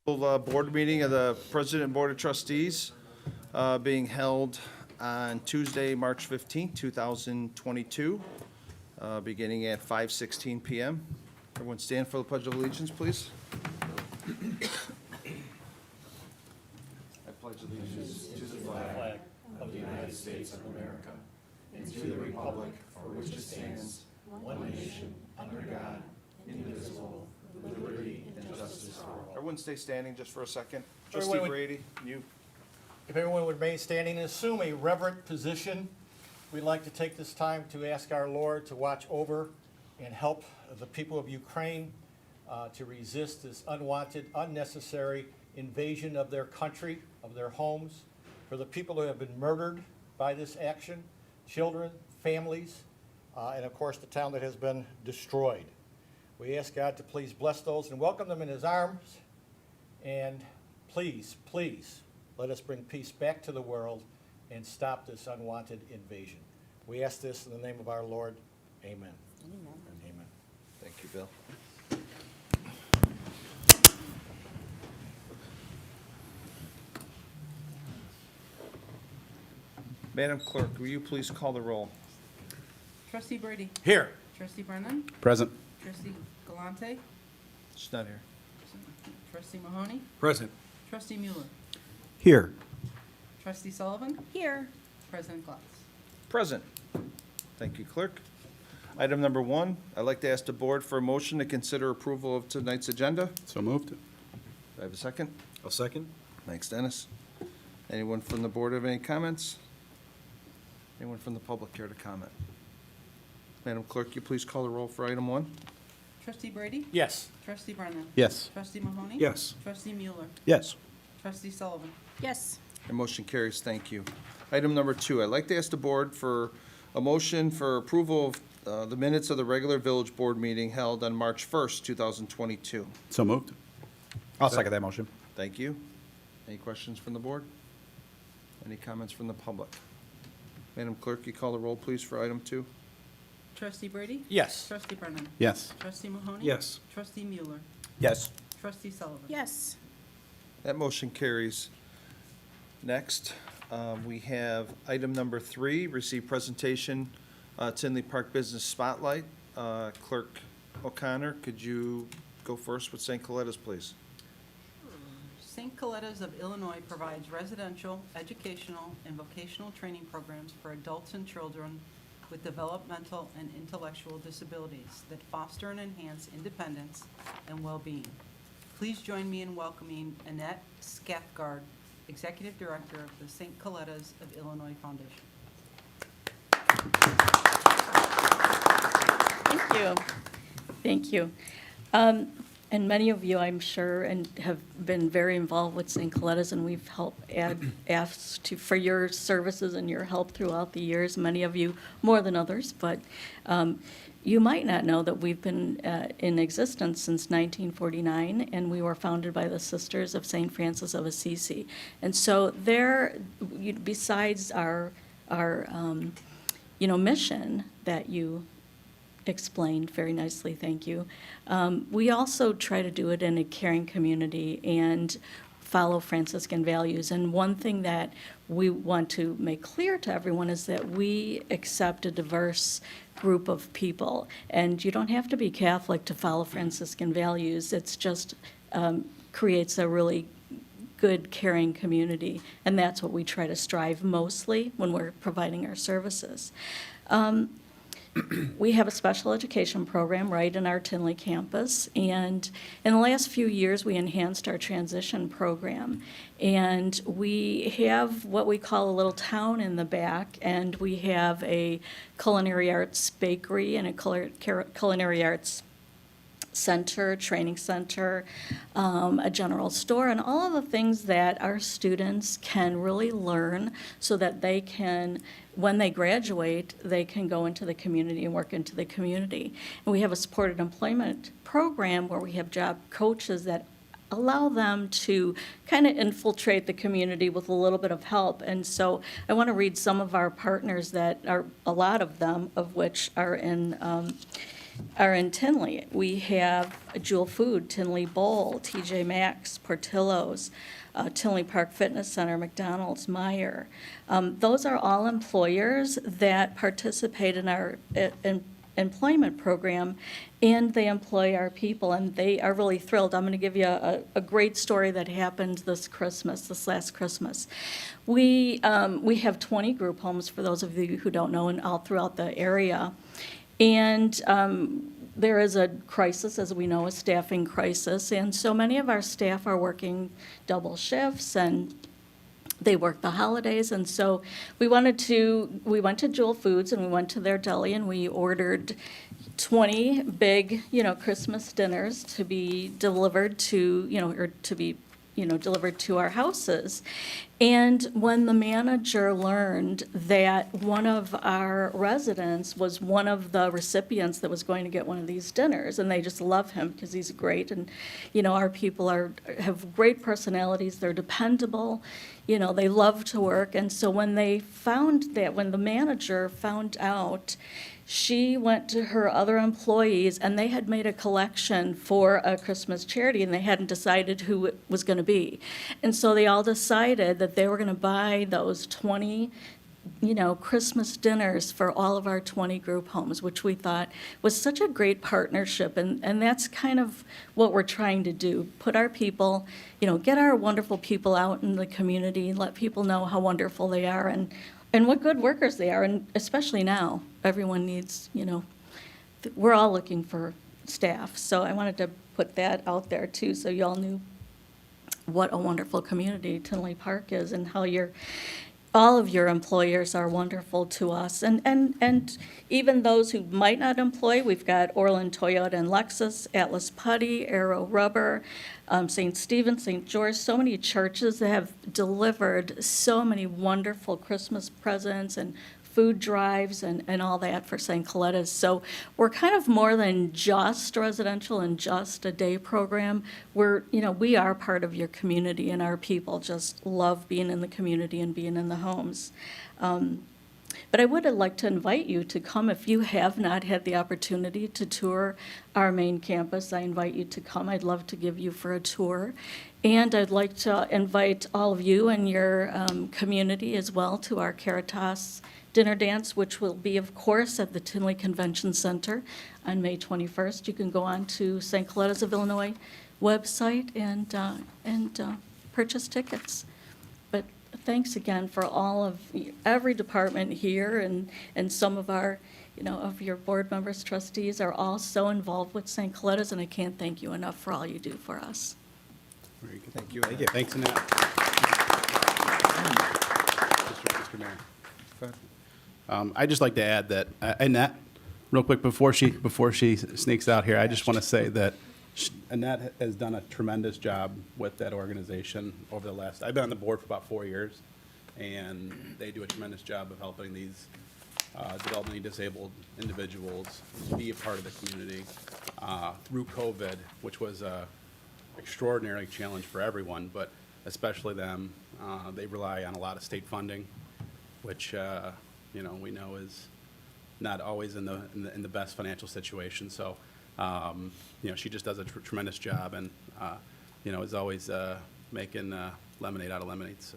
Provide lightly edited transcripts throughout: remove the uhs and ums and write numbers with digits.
Board meeting of the President and Board of Trustees being held on Tuesday, March 15th, 2022, beginning at 5:16 p.m. Everyone stand for the Pledge of Allegiance, please. I pledge allegiance to the flag of the United States of America and to the republic for which it stands, one nation, under God, indivisible, with liberty and justice for all. Everyone stay standing just for a second. Trustee Everyone would- Brady, you. If everyone would remain standing and assume a reverent position, we'd like to take this time to ask our Lord to watch over and help the people of Ukraine to resist this unwanted, unnecessary invasion of their country, of their homes, for the people who have been murdered by this action, children, families, and of course the town that has been destroyed. We ask God to please bless those and welcome them in His arms, and please, please, let us bring peace back to the world and stop this unwanted invasion. We ask this in the name of our Lord. Amen. Amen. Amen. Thank you, Bill. Madam Clerk, will you please call the roll? Trustee Brady. Here. Trustee Brennan. Present. Trustee Galante. She's not here. Trustee Mahoney. Present. Trustee Mueller. Here. Trustee Sullivan. Here. President Klotz. Present. Thank you, Clerk. Item number 1, I'd like to ask the board for a motion to consider approval of tonight's agenda. So moved. Do I have a second? I'll second. Thanks, Dennis. Anyone from the board have any comments? Anyone from the public care to comment? Madam Clerk, you please call the roll for item 1? Trustee Brady. Yes. Trustee Brennan. Yes. Trustee Mahoney. Yes. Trustee Mueller. Yes. Trustee Sullivan. Yes. And motion carries. Thank you. Item number 2, I'd like to ask the board for a motion for approval of the minutes of the regular village board meeting held on March 1st, 2022. So moved. I'll second that motion. Thank you. Any questions from the board? Any comments from the public? Madam Clerk, you call the roll, please, for item 2? Trustee Brady. Yes. Trustee Brennan. Yes. Trustee Mahoney. Yes. Trustee Mueller. Yes. Trustee Sullivan. Yes. That motion carries. Next, we have item number 3, receive presentation, Tinley Park Business Spotlight. Clerk O'Connor, could you go first with St. Coletta's, please? St. Coletta's of Illinois provides residential, educational, and vocational training programs for adults and children with developmental and intellectual disabilities that foster and enhance independence and well-being. Please join me in welcoming Annette Scathgard, Executive Director of the St. Coletta's of Illinois Foundation. Thank you. Thank you. And many of you, I'm sure, and have been very involved with St. Coletta's, and we've asked for your services and your help throughout the years, many of you more than others, but you might not know that we've been in existence since 1949, and we were founded by the Sisters of St. Francis of Assisi. And so there, besides our mission that you explained very nicely, thank you. We also try to do it in a caring community and follow Franciscan values. And one thing that we want to make clear to everyone is that we accept a diverse group of people. And you don't have to be Catholic to follow Franciscan values. It's just creates a really good, caring community. And that's what we try to strive mostly when we're providing our services. We have a special education program right in our Tinley campus, and in the last few years, we enhanced our transition program. And we have what we call a little town in the back, and we have a culinary arts bakery and a culinary arts center, training center, a general store, and all of the things that our students can really learn so that they can, when they graduate, they can go into the community and work into the community. And we have a supported employment program where we have job coaches that allow them to kind of infiltrate the community with a little bit of help. And so I want to read some of our partners that are, a lot of them, of which are in are in Tinley. We have Jewel Food, Tinley Bowl, TJ Maxx, Portillo's, Tinley Park Fitness Center, McDonald's, Meijer. Those are all employers that participate in our employment program, and they employ our people, and they are really thrilled. I'm going to give you a great story that happened this last Christmas. We have 20 group homes, for those of you who don't know, and all throughout the area. And there is a crisis, as we know, a staffing crisis, and so many of our staff are working double shifts, and they work the holidays, and so we went to Jewel Foods, and we went to their deli, and we ordered 20 big, Christmas dinners to be delivered to, delivered to our houses. And when the manager learned that one of our residents was one of the recipients that was going to get one of these dinners, and they just love him because he's great, and, our people have great personalities, they're dependable, they love to work. And so when the manager found out, she went to her other employees, and they had made a collection for a Christmas charity, and they hadn't decided who it was going to be. And so they all decided that they were going to buy those 20, Christmas dinners for all of our 20 group homes, which we thought was such a great partnership. And that's kind of what we're trying to do, put our people, get our wonderful people out in the community, let people know how wonderful they are, and what good workers they are, and especially now, everyone needs, we're all looking for staff. So I wanted to put that out there too, so you all knew what a wonderful community Tinley Park is, and how all of your employers are wonderful to us. And even those who might not employ, we've got Orland Toyota and Lexus, Atlas Putty, Aero Rubber, St. Stephen, St. George, so many churches that have delivered so many wonderful Christmas presents and food drives and all that for St. Coletta's. So we're kind of more than just residential and just a day program. We are part of your community, and our people just love being in the community and being in the homes. But I would like to invite you to come if you have not had the opportunity to tour our main campus. I invite you to come. I'd love to give you for a tour. And I'd like to invite all of you and your community as well to our Caritas dinner dance, which will be, of course, at the Tinley Convention Center on May 21st. You can go on to St. Coletta's of Illinois website and purchase tickets. But thanks again for every department here, and some of our, of your board members, trustees are all so involved with St. Coletta's, and I can't thank you enough for all you do for us. Very good. Thank you. Thank you. Thanks, Annette. Mr. Mayor. I'd just like to add that, Annette, real quick, before she sneaks out here, I just want to say that Annette has done a tremendous job with that organization over the last, I've been on the board for about 4 years, and they do a tremendous job of helping these developmentally disabled individuals be a part of the community through COVID, which was an extraordinary challenge for everyone, but especially them. They rely on a lot of state funding, which we know is not always in the best financial situation. So, she just does a tremendous job, and is always making lemonade out of lemonades.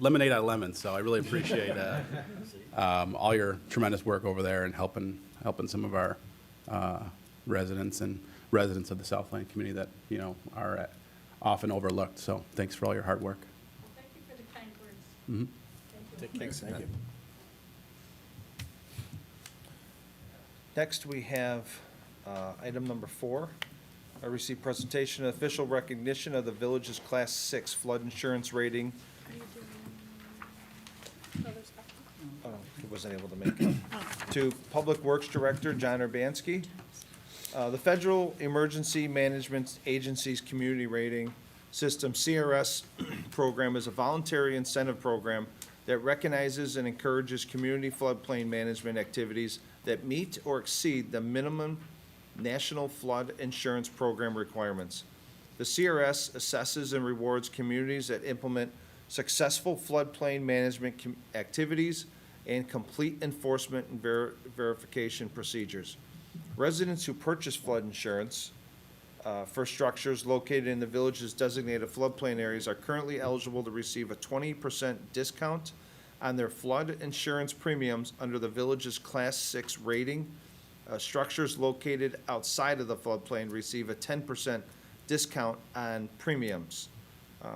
Lemonade out of lemons. So I really appreciate all your tremendous work over there and helping some of our residents and residents of the Southland community that are often overlooked. So thanks for all your hard work. Well, thank you for the kind words. Mm-hmm. Thanks. Thank you. Next, we have item number 4. I received presentation and official recognition of the village's Class 6 flood insurance rating. Oh, he wasn't able to make it. To Public Works Director John Urbanski. The Federal Emergency Management Agency's Community Rating System, CRS program, is a voluntary incentive program that recognizes and encourages community floodplain management activities that meet or exceed the minimum national flood insurance program requirements. The CRS assesses and rewards communities that implement successful floodplain management activities and complete enforcement and verification procedures. Residents who purchase flood insurance for structures located in the village's designated floodplain areas are currently eligible to receive a 20% discount on their flood insurance premiums under the village's Class 6 rating. Structures located outside of the floodplain receive a 10% discount on premiums.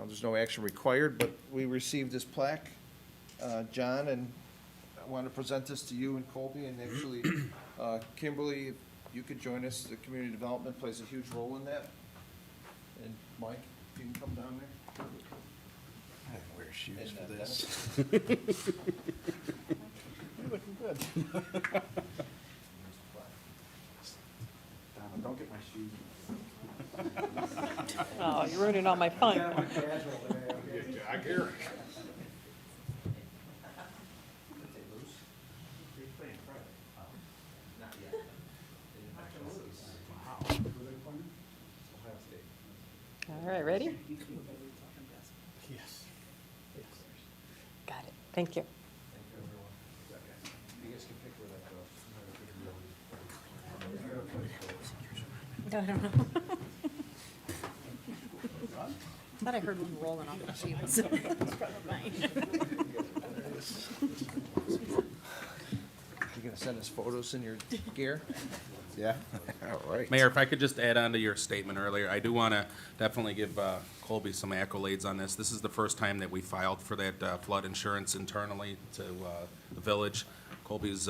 There's no action required, but we received this plaque, John, and I want to present this to you and Colby, and actually, Kimberly, if you could join us. The community development plays a huge role in that. And Mike, if you can come down there. I have to wear shoes And, for Dennis. this. You're looking good. Don't get my shoes. Oh, you're ruining all my fun. All right, ready? Yes. Got it. Thank you. You guys can pick where that goes. I don't know. Thought I heard one rolling off the sheets. You gonna send us photos in your gear? Yeah. All right. Mayor, if I could just add on to your statement earlier, I do want to definitely give Colby some accolades on this. This is the first time that we filed for that flood insurance internally to the village. Colby's,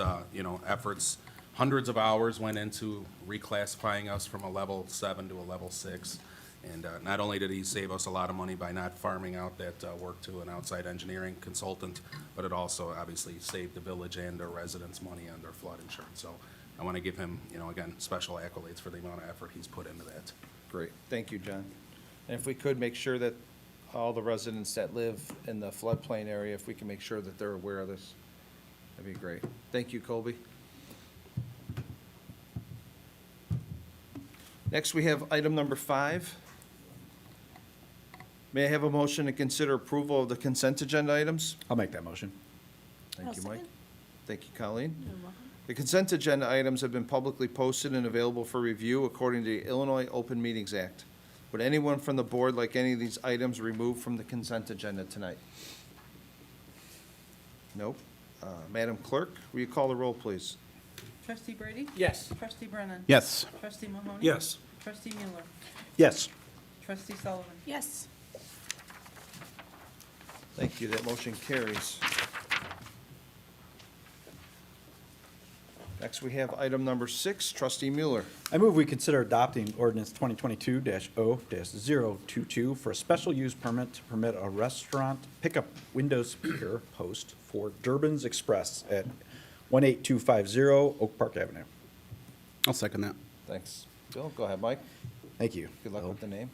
efforts, hundreds of hours went into reclassifying us from a level 7 to a level 6. And not only did he save us a lot of money by not farming out that work to an outside engineering consultant, but it also obviously saved the village and their residents money on their flood insurance. So I want to give him, again, special accolades for the amount of effort he's put into that. Great, thank you, John. And if we could make sure that all the residents that live in the floodplain area, if we can make sure that they're aware of this, that'd be great. Thank you, Colby. Next, we have item number 5. May I have a motion to consider approval of the consent agenda items? I'll make that motion. Thank you, Mike. Thank you, Colleen. The consent agenda items have been publicly posted and available for review according to the Illinois Open Meetings Act. Would anyone from the board like any of these items removed from the consent agenda tonight? Nope. Madam Clerk, will you call the roll, please? Trustee Brady? Yes. Trustee Brennan? Yes. Trustee Mahoney? Yes. Trustee Mueller? Yes. Trustee Sullivan? Yes. Thank you, that motion carries. Next, we have item number 6, Trustee Mueller. I move we consider adopting ordinance 2022-0-022 for a special use permit to permit a restaurant pickup window speaker post for Durbin's Express at 18250 Oak Park Avenue. I'll second that. Thanks. Bill, go ahead, Mike. Thank you. Good luck Bill. with the name.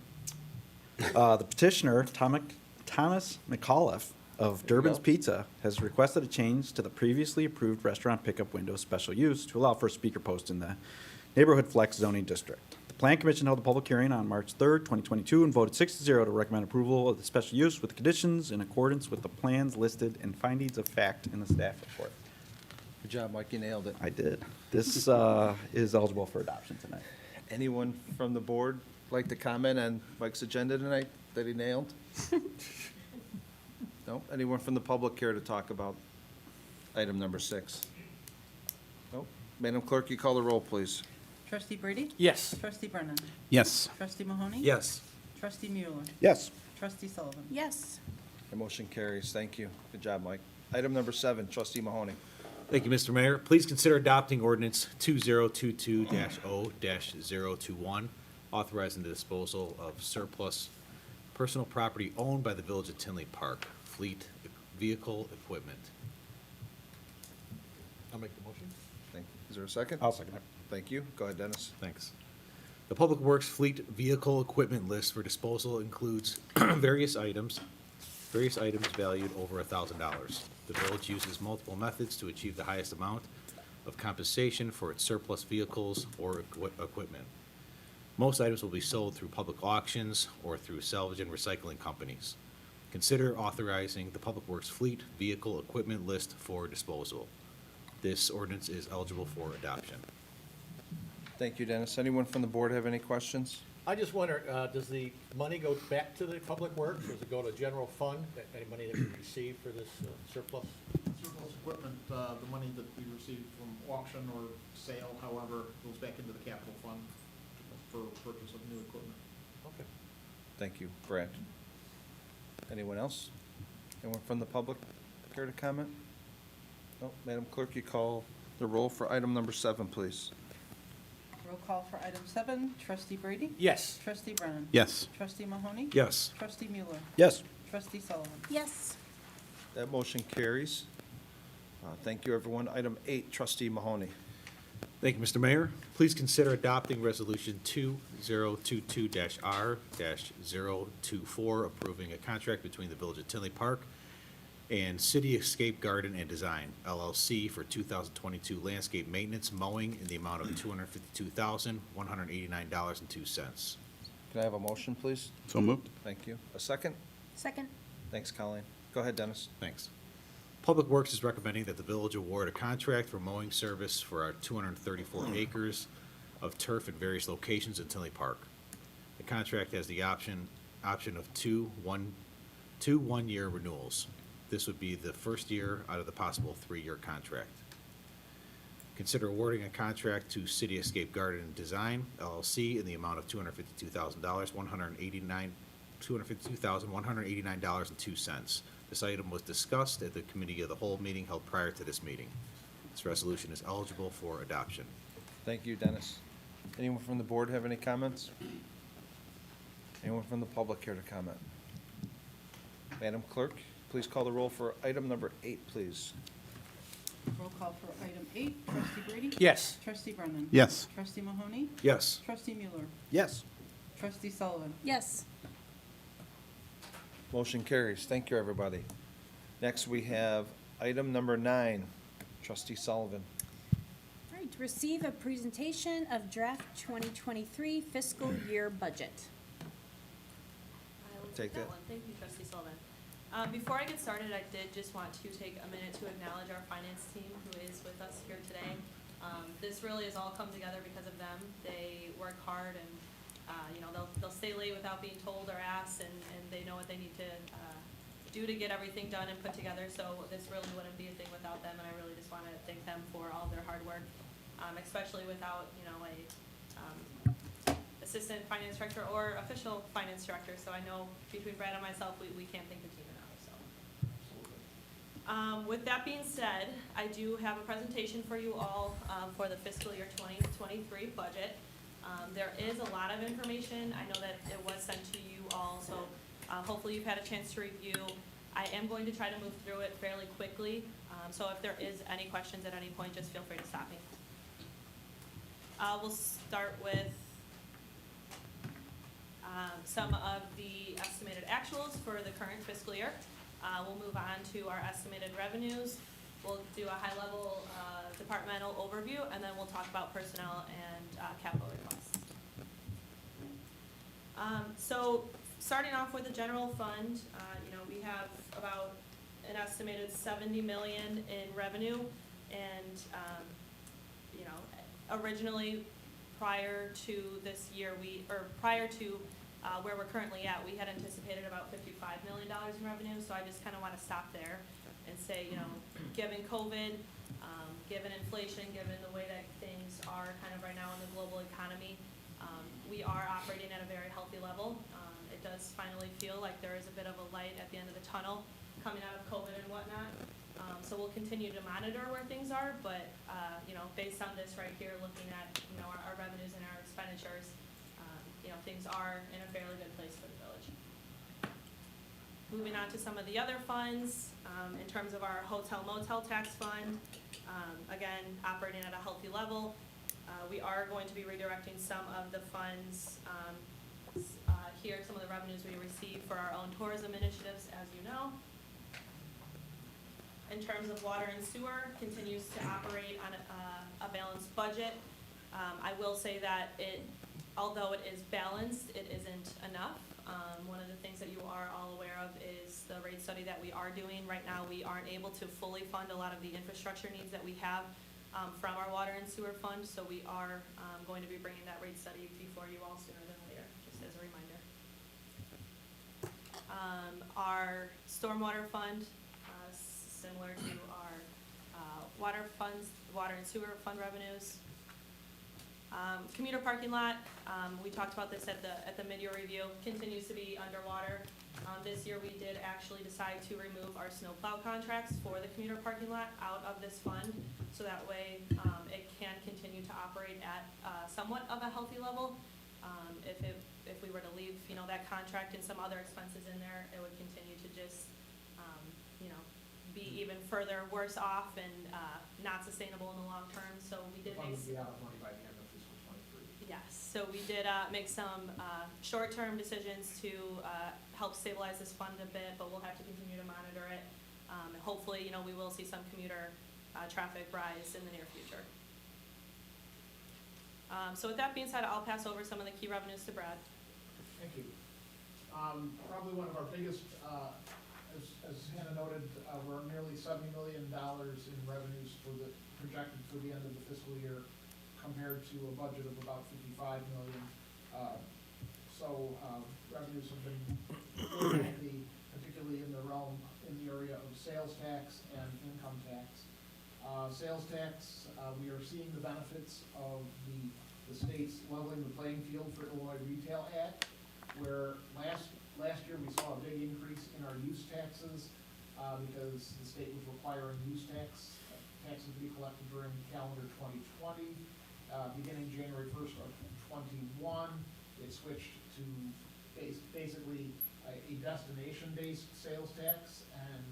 The petitioner, Thomas McAuliffe of Durbin's go. Pizza, has requested a change to the previously approved restaurant pickup window special use to allow for a speaker post in the neighborhood flex zoning district. The Plan Commission held a public hearing on March 3rd, 2022, and voted 6-0 to recommend approval of the special use with conditions in accordance with the plans listed and findings of fact in the staff report. Good job, Mike, you nailed it. I did. This is eligible for adoption tonight. Anyone from the board like to comment on Mike's agenda tonight that he nailed? No? Anyone from the public care to talk about item number 6? Nope. Madam Clerk, you call the roll, please. Trustee Brady? Yes. Trustee Brennan? Yes. Trustee Mahoney? Yes. Trustee Mueller? Yes. Trustee Sullivan? Yes. The motion carries. Thank you. Good job, Mike. Item number 7, Trustee Mahoney. Thank you, Mr. Mayor. Please consider adopting ordinance 2022-0-021, authorizing the disposal of surplus personal property owned by the Village of Tinley Park, fleet vehicle equipment. I'll make the motion. Thank you. Is there a second? I'll second it. Thank you. Go ahead, Dennis. Thanks. The Public Works Fleet Vehicle Equipment list for disposal includes various items valued over $1,000. The village uses multiple methods to achieve the highest amount of compensation for its surplus vehicles or equipment. Most items will be sold through public auctions or through salvage and recycling companies. Consider authorizing the Public Works Fleet Vehicle Equipment list for disposal. This ordinance is eligible for adoption. Thank you, Dennis. Anyone from the board have any questions? I just wonder, does the money go back to the public works, or does it go to general fund, any money that we receive for this surplus? Surplus equipment, the money that we receive from auction or sale, however, goes back into the capital fund for purchase of new equipment. Okay. Thank you, Brad. Anyone else? Anyone from the public care to comment? No, Madam Clerk, you call the roll for item number 7, please. Roll call for item 7, trustee Brady? Yes. Trustee Brennan? Yes. Trustee Mahoney? Yes. Trustee Mueller? Yes. Trustee Sullivan? Yes. That motion carries. Thank you, everyone. Item 8, trustee Mahoney. Thank you, Mr. Mayor. Please consider adopting Resolution 2022-R-024, approving a contract between the Village of Tinley Park and City Escape Garden and Design, LLC, for 2022 landscape maintenance mowing in the amount of $252,189.02. Can I have a motion, please? So moved. Thank you. A second? Second. Thanks, Colleen. Go ahead, Dennis. Thanks. Public Works is recommending that the village award a contract for mowing service for our 234 acres of turf at various locations in Tinley Park. The contract has the option of two one-year renewals. This would be the first year out of the possible 3-year contract. Consider awarding a contract to City Escape Garden and Design, LLC, in the amount of $252,189.02. This item was discussed at the Committee of the Whole meeting held prior to this meeting. This resolution is eligible for adoption. Thank you, Dennis. Anyone from the board have any comments? Anyone from the public care to comment? Madam Clerk, please call the roll for item number 8, please. Roll call for item 8, trustee Brady? Yes. Trustee Brennan? Yes. Trustee Mahoney? Yes. Trustee Mueller? Yes. Trustee Sullivan? Yes. Motion carries. Thank you, everybody. Next, we have item number 9, trustee Sullivan. All right, receive a presentation of draft 2023 fiscal year budget. I will Take take that that. one. Thank you, trustee Sullivan. Before I get started, I did just want to take a minute to acknowledge our finance team who is with us here today. This really has all come together because of them. They work hard and, they'll stay late without being told or asked, and they know what they need to do to get everything done and put together. So this really wouldn't be a thing without them, and I really just want to thank them for all their hard work, especially without, assistant finance director or official finance director. So I know between Brad and myself, we can't thank the team enough, so. With that being said, I do have a presentation for you all for the fiscal year 2023 budget. There is a lot of information. I know that it was sent to you all, so hopefully you've had a chance to review. I am going to try to move through it fairly quickly, so if there is any questions at any point, just feel free to stop me. We'll start with some of the estimated actuals for the current fiscal year. We'll move on to our estimated revenues. We'll do a high-level departmental overview, and then we'll talk about personnel and capital requests. So starting off with the general fund, we have about an estimated $70 million in revenue, and originally prior to this year, prior to where we're currently at, we had anticipated about $55 million in revenue. So I just kind of want to stop there and say, given COVID, given inflation, given the way that things are kind of right now in the global economy, we are operating at a very healthy level. It does finally feel like there is a bit of a light at the end of the tunnel coming out of COVID and whatnot. So we'll continue to monitor where things are, but, based on this right here, looking at, our revenues and our expenditures, things are in a fairly good place for the village. Moving on to some of the other funds, in terms of our hotel motel tax fund, again, operating at a healthy level. We are going to be redirecting some of the funds, here, some of the revenues we receive for our own tourism initiatives, as you know. In terms of water and sewer, continues to operate on a balanced budget. I will say that although it is balanced, it isn't enough. One of the things that you are all aware of is the rate study that we are doing. Right now, we aren't able to fully fund a lot of the infrastructure needs that we have from our water and sewer fund, so we are going to be bringing that rate study before you all sooner than later, just as a reminder. Our stormwater fund, similar to our water funds, water and sewer fund revenues. Commuter parking lot, we talked about this at the mid-year review, continues to be underwater. This year, we did actually decide to remove our snowplow contracts for the commuter parking lot out of this fund, so that way it can continue to operate at somewhat of a healthy level. If we were to leave, that contract and some other expenses in there, it would continue to just, be even further worse off and not sustainable in the long term. So we did Fund make. would be out of money by the end of fiscal '23. Yes, so we did make some short-term decisions to help stabilize this fund a bit, but we'll have to continue to monitor it. And hopefully, we will see some commuter traffic rise in the near future. So with that being said, I'll pass over some of the key revenues to Brad. Thank you. Probably one of our biggest, as Hannah noted, we're nearly $70 million in revenues projected for the end of the fiscal year, compared to a budget of about $55 million. So revenues have been really healthy, particularly in the area of sales tax and income tax. Sales tax, we are seeing the benefits of the state's leveling the playing field for Illinois Retail Act, where last year we saw a big increase in our use taxes because the state was requiring use taxes to be collected during calendar 2020. Beginning January 1st of 21, it switched to basically a destination-based sales tax, and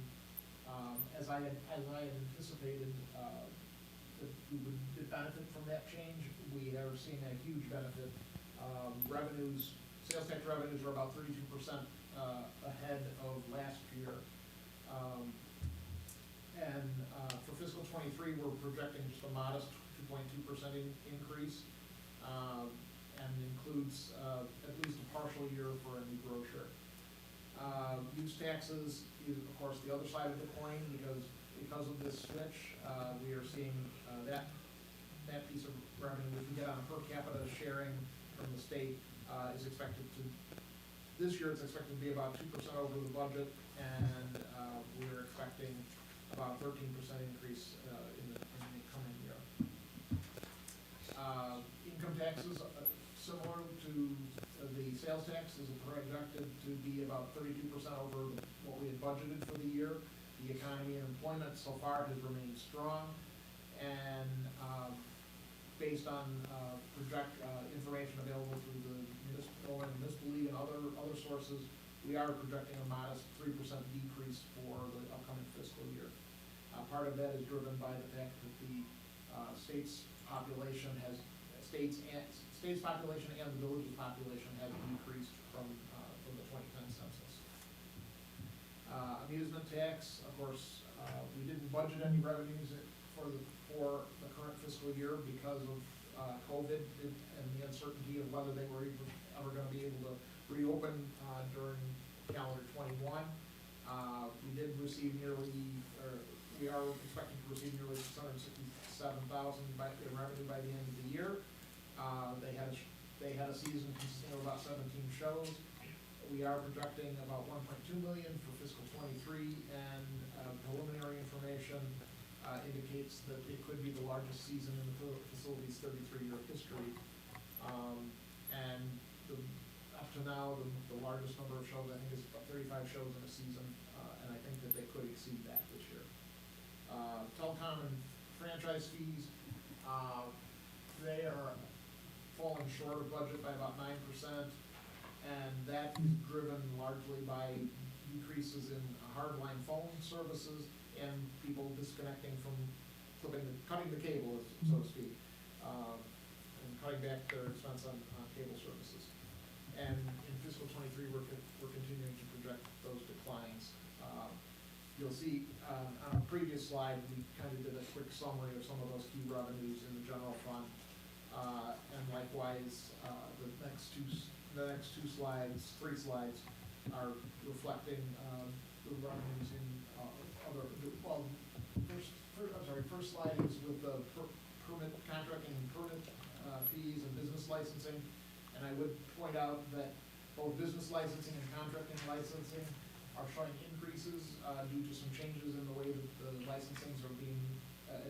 as I had anticipated that we would benefit from that change, we are seeing a huge benefit. Sales tax revenues are about 32% ahead of last year. And for fiscal '23, we're projecting just a modest 2.2% increase, and includes at least a partial year for a new grocer. Use taxes is, of course, the other side of the coin, because of this switch, we are seeing that piece of revenue, which we get on a per capita sharing from the state, is expected to, this year it's expected to be about 2% over the budget, and we're expecting about a 13% increase in the coming year. Income taxes, similar to the sales tax, is projected to be about 32% over what we had budgeted for the year. The economy and employment so far has remained strong, and based on information available through the municipal league and other sources, we are projecting a modest 3% decrease for the upcoming fiscal year. Part of that is driven by the fact that the state's population and the village's population have decreased from the 2010 census. Amusement tax, of course, we didn't budget any revenues for the current fiscal year because of COVID and the uncertainty of whether they were ever going to be able to reopen during calendar 21. We are expecting to receive nearly $667,000 in revenue by the end of the year. They had a season consisting of about 17 shows. We are projecting about $1.2 million for fiscal '23, and preliminary information indicates that it could be the largest season in the facility's 33-year history. And up to now, the largest number of shows, I think, is about 35 shows in a season, and I think that they could exceed that this year. Telecom and franchise fees, they are falling short of budget by about 9%, and that is driven largely by decreases in hardline phone services and people disconnecting from cutting the cable, so to speak, and cutting back their expense on cable services. And in fiscal '23, we're continuing to project those declines. You'll see on a previous slide, we kind of did a quick summary of some of those key revenues in the general fund. And likewise, the next three slides are reflecting the revenues in first slide is with the permit contracting and permit fees and business licensing. And I would point out that both business licensing and contracting licensing are showing increases due to some changes in the way that the licensings are being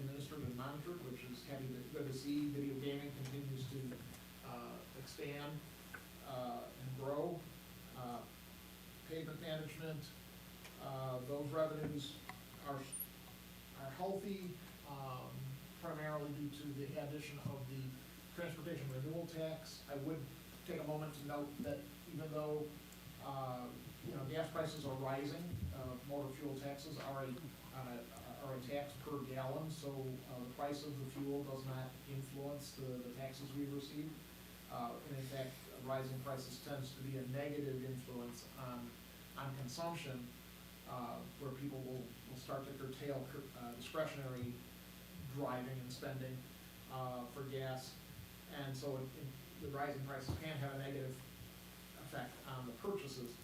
administered and monitored, which is good to see. Video gaming continues to expand and grow. Pavement management, those revenues are healthy, primarily due to the addition of the transportation renewal tax. I would take a moment to note that even though, gas prices are rising, motor fuel taxes are a tax per gallon, so the price of the fuel does not influence the taxes we receive. And in fact, rising prices tends to be a negative influence on consumption, where people will start to curtail discretionary driving and spending for gas. And so the rising prices can have a negative effect on the purchases.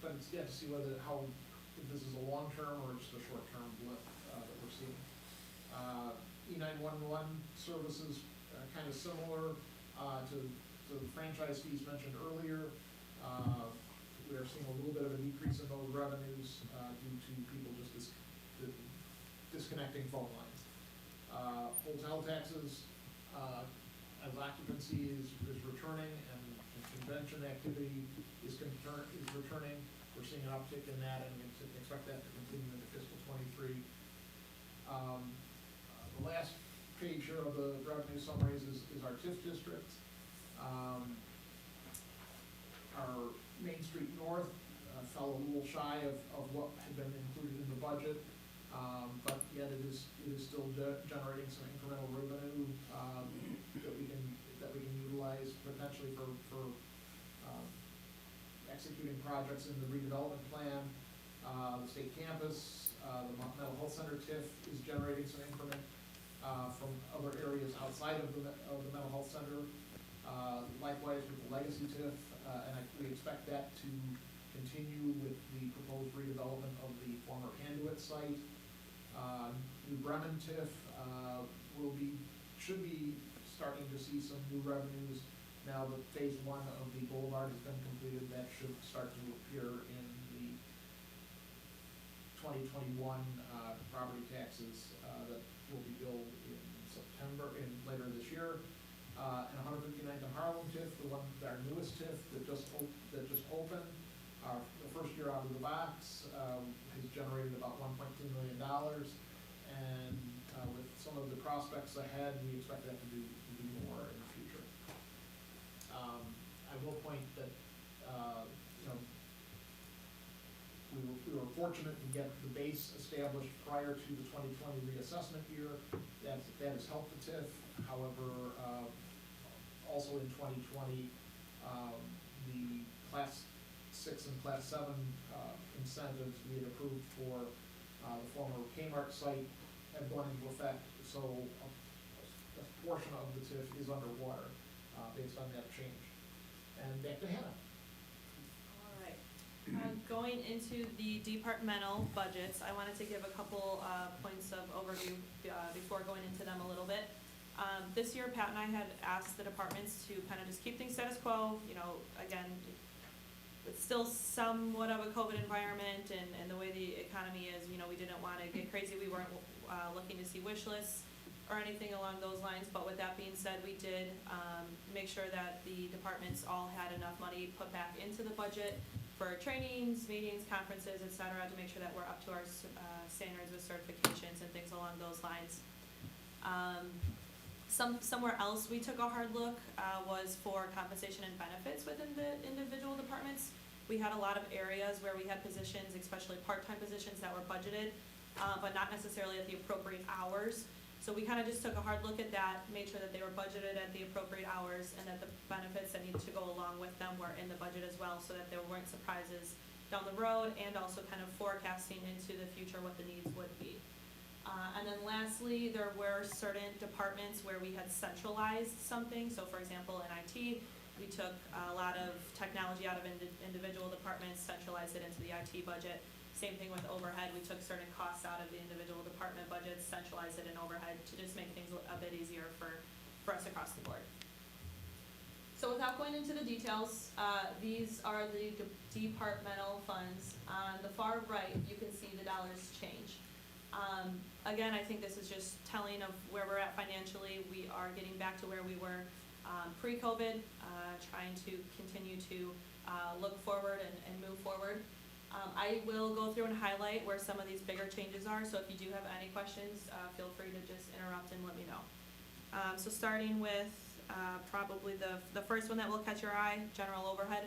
But it's yet to see if this is a long-term or just a short-term blip that we're seeing. E911 services kind of similar to the franchise fees mentioned earlier. We are seeing a little bit of a decrease in those revenues due to people just disconnecting phone lines. Hotel taxes, as occupancy is returning and convention activity is returning, we're seeing an uptick in that, and we expect that to continue into fiscal '23. The last page here of the revenue summaries is our TIF district. Our Main Street North fell a little shy of what had been included in the budget, but yet it is still generating some incremental revenue that we can utilize potentially for executing projects in the redevelopment plan. The state campus, the mental health center TIF is generating some increment from other areas outside of the mental health center. Likewise with the legacy TIF, and we expect that to continue with the proposed redevelopment of the former Panduit site. New Bremen TIF should be starting to see some new revenues now that phase 1 of the boulevard has been completed. That should start to appear in the 2021 property taxes that will be billed in later this year. And 159th and Harlem TIF, our newest TIF that just opened, the first year out of the box, has generated about $1.2 million, and with some of the prospects ahead, we expect that to do more in the future. I will point that we were fortunate to get the base established prior to the 2020 reassessment year. That has helped the TIF. However, also in 2020, the Class 6 and Class 7 incentives we had approved for the former Kmart site have gone into effect, so a portion of the TIF is underwater based on that change. And back to Hannah. All right. Going into the departmental budgets, I wanted to give a couple points of overview before going into them a little bit. This year, Pat and I had asked the departments to kind of just keep things status quo. Again, it's still somewhat of a COVID environment, and the way the economy is, we didn't want to get crazy. We weren't looking to see wish lists or anything along those lines. But with that being said, we did make sure that the departments all had enough money put back into the budget for trainings, meetings, conferences, et cetera, to make sure that we're up to our standards with certifications and things along those lines. Somewhere else we took a hard look was for compensation and benefits within the individual departments. We had a lot of areas where we had positions, especially part-time positions, that were budgeted, but not necessarily at the appropriate hours. So we kind of just took a hard look at that, made sure that they were budgeted at the appropriate hours, and that the benefits that needed to go along with them were in the budget as well, so that there weren't surprises down the road, and also kind of forecasting into the future what the needs would be. And then lastly, there were certain departments where we had centralized something. So for example, in IT, we took a lot of technology out of individual departments, centralized it into the IT budget. Same thing with overhead, we took certain costs out of the individual department budgets, centralized it in overhead to just make things a bit easier for us across the board. So without going into the details, these are the departmental funds. On the far right, you can see the dollars change. Again, I think this is just telling of where we're at financially. We are getting back to where we were pre-COVID, trying to continue to look forward and move forward. I will go through and highlight where some of these bigger changes are, so if you do have any questions, feel free to just interrupt and let me know. So starting with probably the first one that will catch your eye, general overhead.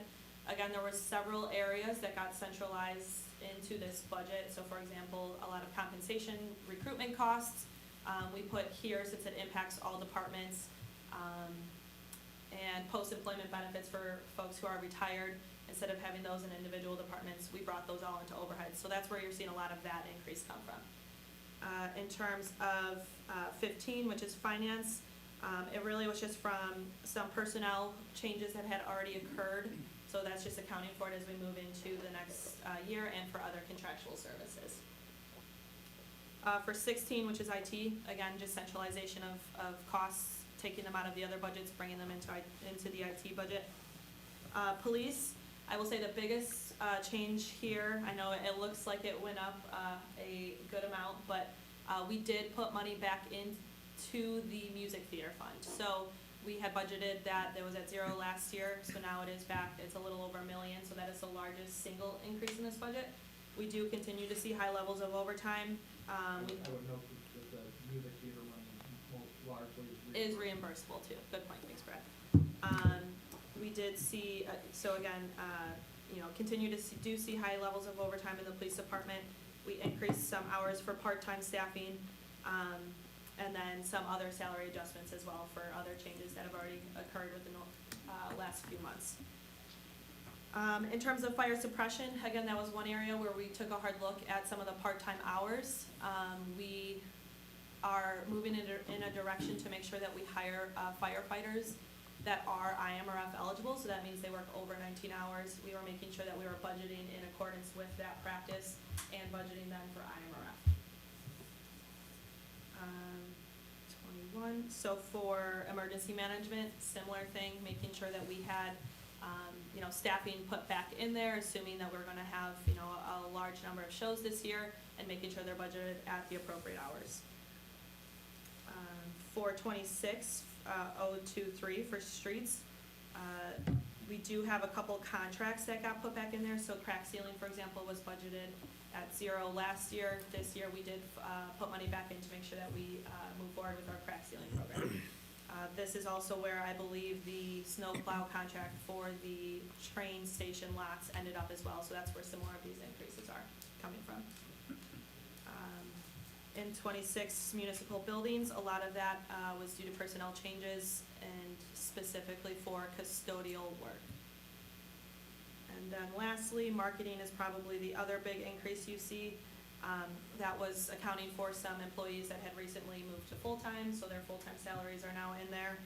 Again, there were several areas that got centralized into this budget. So for example, a lot of compensation, recruitment costs, we put here since it impacts all departments, and post-employment benefits for folks who are retired. Instead of having those in individual departments, we brought those all into overhead. So that's where you're seeing a lot of that increase come from. In terms of 15, which is finance, it really was just from some personnel changes that had already occurred. So that's just accounting for it as we move into the next year and for other contractual services. For 16, which is IT, again, just centralization of costs, taking them out of the other budgets, bringing them into the IT budget. Police, I will say the biggest change here, I know it looks like it went up a good amount, but we did put money back into the music theater fund. So we had budgeted that, it was at 0 last year, so now it is back, it's a little over $1 million, so that is the largest single increase in this budget. We do continue to see high levels of overtime. I would note that the music theater money most largely Is reimbursable too. Good point, thanks Brad. We did see, so again, continue to see high levels of overtime in the police department. We increased some hours for part-time staffing, and then some other salary adjustments as well for other changes that have already occurred within the last few months. In terms of fire suppression, again, that was one area where we took a hard look at some of the part-time hours. We are moving in a direction to make sure that we hire firefighters that are IMRF eligible, so that means they work over 19 hours. We were making sure that we were budgeting in accordance with that practice and budgeting them for IMRF. 21, so for emergency management, similar thing, making sure that we had staffing put back in there, assuming that we're gonna have, a large number of shows this year, and making sure they're budgeted at the appropriate hours. For 26, 023 for streets, we do have a couple contracts that got put back in there. So crack sealing, for example, was budgeted at 0 last year. This year, we did put money back in to make sure that we move forward with our crack sealing program. This is also where I believe the snow plow contract for the train station lots ended up as well. So that's where some more of these increases are coming from. In 26 municipal buildings, a lot of that was due to personnel changes and specifically for custodial work. And then lastly, marketing is probably the other big increase you see. That was accounting for some employees that had recently moved to full-time, so their full-time salaries are now in there.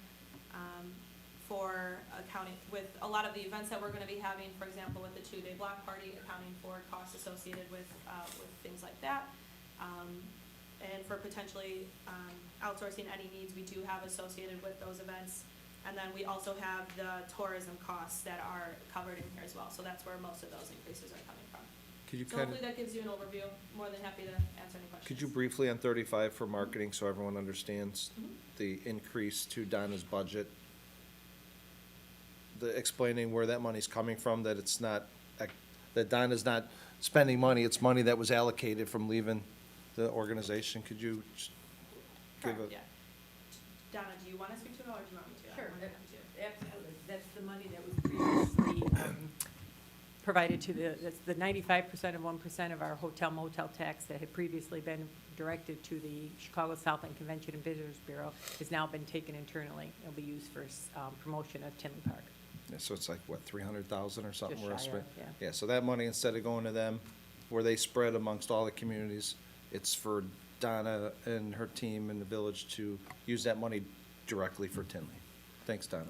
For accounting with a lot of the events that we're gonna be having, for example, with the 2-day block party, accounting for costs associated with things like that. And for potentially outsourcing any needs we do have associated with those events. And then we also have the tourism costs that are covered in here as well. So that's where most of those increases are coming from. Could you So hopefully that gives you an overview. More than happy to answer any questions. Could you briefly on 35 for marketing so everyone understands the increase to Donna's budget? Explaining where that money's coming from, that it's not, that Donna's not spending money, it's money that was allocated from leaving the organization. Could you just give Correct, a? yeah. Donna, do you want to speak to it or do you want me to? Sure, I'm happy to. absolutely. That's the money that was previously provided to that's the 95% of 1% of our hotel motel tax that had previously been directed to the Chicago South End Convention and Visitors Bureau has now been taken internally. It'll be used for promotion of Tinley Park. Yeah, so it's like, what, 300,000 or something? Just we're shy spend- of, yeah. Yeah, so that money, instead of going to them, where they spread amongst all the communities, it's for Donna and her team in the village to use that money directly for Tinley. Thanks, Donna.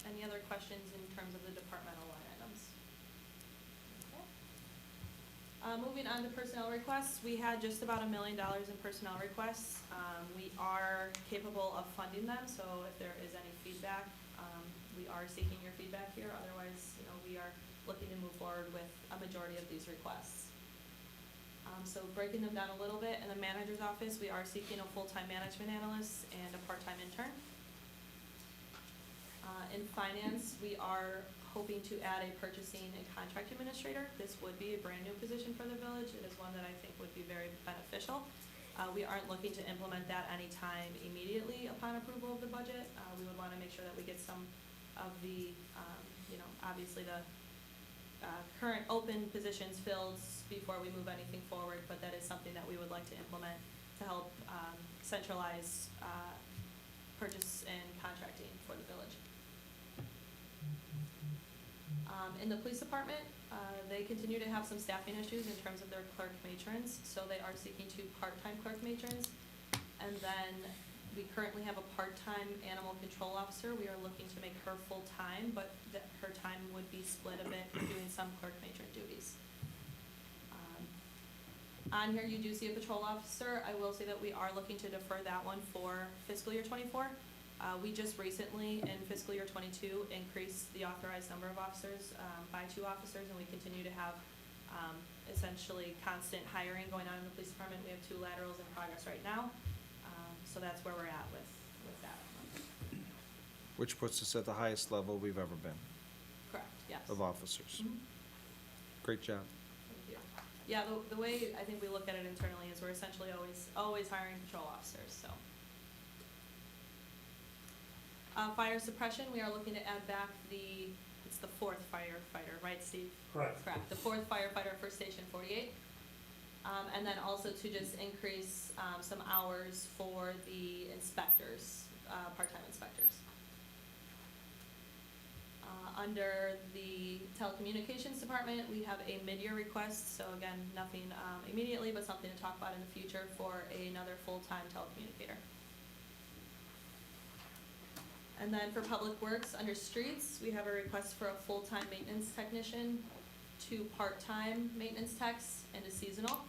Any other questions in terms of the departmental line items? Okay. Moving on to personnel requests, we had just about $1 million in personnel requests. We are capable of funding them, so if there is any feedback, we are seeking your feedback here. Otherwise, we are looking to move forward with a majority of these requests. So breaking them down a little bit, in the manager's office, we are seeking a full-time management analyst and a part-time intern. In finance, we are hoping to add a purchasing and contract administrator. This would be a brand-new position for the village. It is one that I think would be very beneficial. We aren't looking to implement that anytime immediately upon approval of the budget. We would want to make sure that we get some of the, obviously the current open positions filled before we move anything forward, but that is something that we would like to implement to help centralize purchase and contracting for the village. In the police department, they continue to have some staffing issues in terms of their clerk matrons, so they are seeking 2 part-time clerk matrons. And then we currently have a part-time animal control officer. We are looking to make her full-time, but her time would be split a bit doing some clerk matron duties. On here, you do see a patrol officer. I will say that we are looking to defer that one for fiscal year '24. We just recently, in fiscal year '22, increased the authorized number of officers by 2 officers, and we continue to have essentially constant hiring going on in the police department. We have 2 laterals in progress right now, so that's where we're at with that. Which puts us at the highest level we've ever been Correct, yes. of officers. Mhm. Great job. Thank you. Yeah, the way I think we look at it internally is we're essentially always hiring patrol officers, so. Fire suppression, we are looking to add back it's the 4th firefighter, right, Steve? Correct. Correct, the 4th firefighter for Station 48. And then also to just increase some hours for the inspectors, part-time inspectors. Under the telecommunications department, we have a mid-year request, so again, nothing immediately, but something to talk about in the future for another full-time telecommunicator. And then for Public Works, under streets, we have a request for a full-time maintenance technician, 2 part-time maintenance techs, and a seasonal.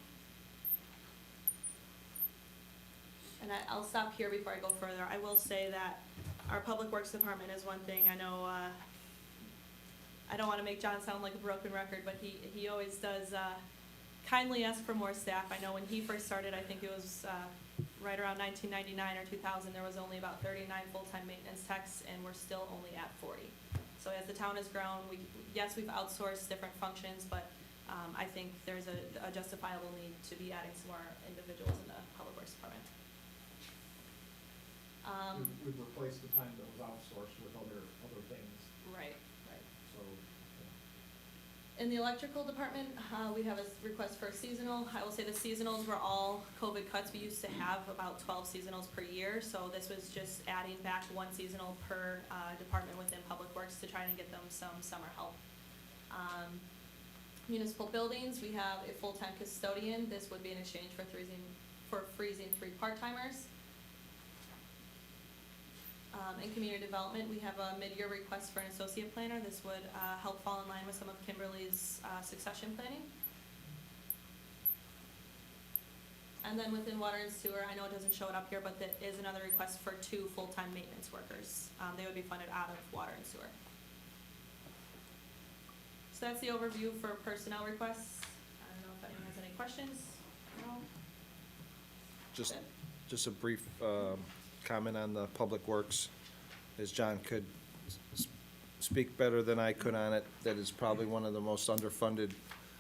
And I'll stop here before I go further. I will say that our Public Works Department is one thing. I know, I don't want to make John sound like a broken record, but he always does kindly ask for more staff. I know when he first started, I think it was right around 1999 or 2000, there was only about 39 full-time maintenance techs, and we're still only at 40. So as the town has grown, yes, we've outsourced different functions, but I think there's a justifiable need to be adding some more individuals in the Public Works Department. We've replaced the time that was outsourced with other things, Right. so. In the electrical department, we have a request for a seasonal. I will say the seasonals were all COVID cuts. We used to have about 12 seasonals per year, so this was just adding back 1 seasonal per department within Public Works to try and get them some summer help. Municipal buildings, we have a full-time custodian. This would be in exchange for freezing 3 part-timers. In community development, we have a mid-year request for an associate planner. This would help fall in line with some of Kimberly's succession planning. And then within water and sewer, I know it doesn't show it up here, but there is another request for 2 full-time maintenance workers. They would be funded out of water and sewer. So that's the overview for personnel requests. I don't know if anyone has any questions. No? Just a brief comment on the Public Works, as John could speak better than I could on it. That is probably one of the most underfunded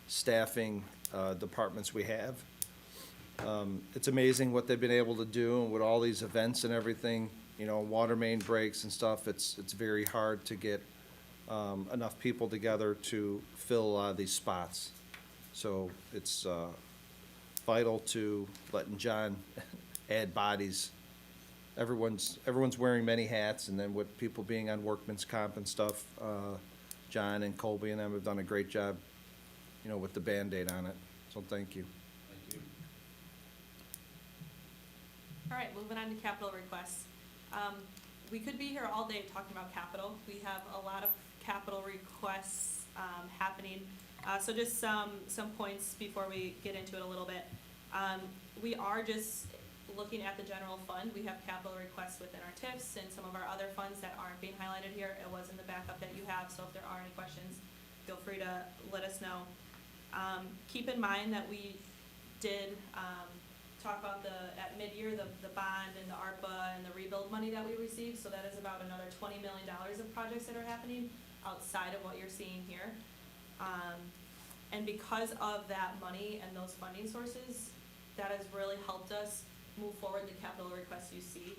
staffing departments we have. It's amazing what they've been able to do, and with all these events and everything, water main breaks and stuff, it's very hard to get enough people together to fill a lot of these spots. So it's vital to letting John add bodies. Everyone's wearing many hats, and then with people being on workman's comp and stuff, John and Colby and them have done a great job, with the Band-Aid on it. So thank you. All right, moving on to capital requests. We could be here all day talking about capital. We have a lot of capital requests happening. So just some points before we get into it a little bit. We are just looking at the general fund. We have capital requests within our TIFs and some of our other funds that aren't being highlighted here. It was in the backup that you have, so if there are any questions, feel free to let us know. Keep in mind that we did talk about at mid-year, the bond and the ARPA and the rebuild money that we received, so that is about another $20 million of projects that are happening outside of what you're seeing here. And because of that money and those funding sources, that has really helped us move forward the capital requests you see.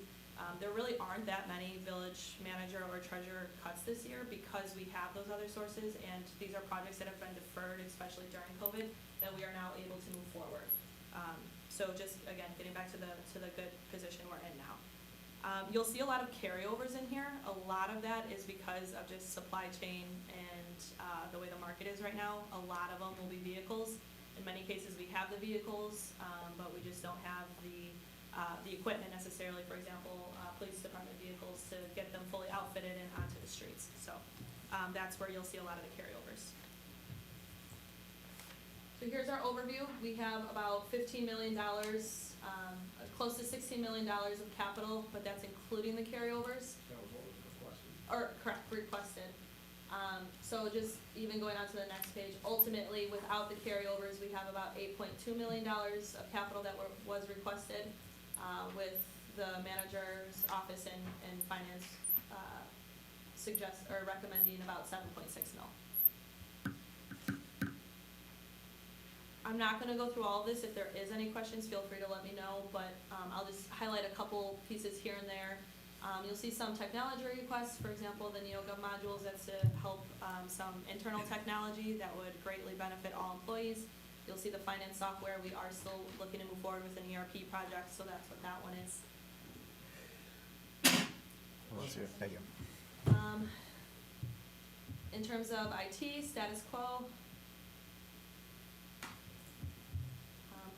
There really aren't that many village manager or treasurer cuts this year because we have those other sources, and these are projects that have been deferred, especially during COVID, that we are now able to move forward. So just, again, getting back to the good position we're in now. You'll see a lot of carryovers in here. A lot of that is because of just supply chain and the way the market is right now. A lot of them will be vehicles. In many cases, we have the vehicles, but we just don't have the equipment necessarily, for example, police department vehicles to get them fully outfitted and onto the streets. So that's where you'll see a lot of the carryovers. So here's our overview. We have about $15 million, close to $16 million of capital, but that's including the carryovers. That was what was requested. Or, correct, requested. So just even going on to the next page, ultimately, without the carryovers, we have about $8.2 million of capital that was requested, with the manager's office and finance recommending about 7.6 mil. I'm not gonna go through all of this. If there is any questions, feel free to let me know, but I'll just highlight a couple pieces here and there. You'll see some technology requests, for example, the NeoGov modules, that's to help some internal technology that would greatly benefit all employees. You'll see the finance software. We are still looking to move forward with an ERP project, so that's what that one is. Thank you. In terms of IT, status quo.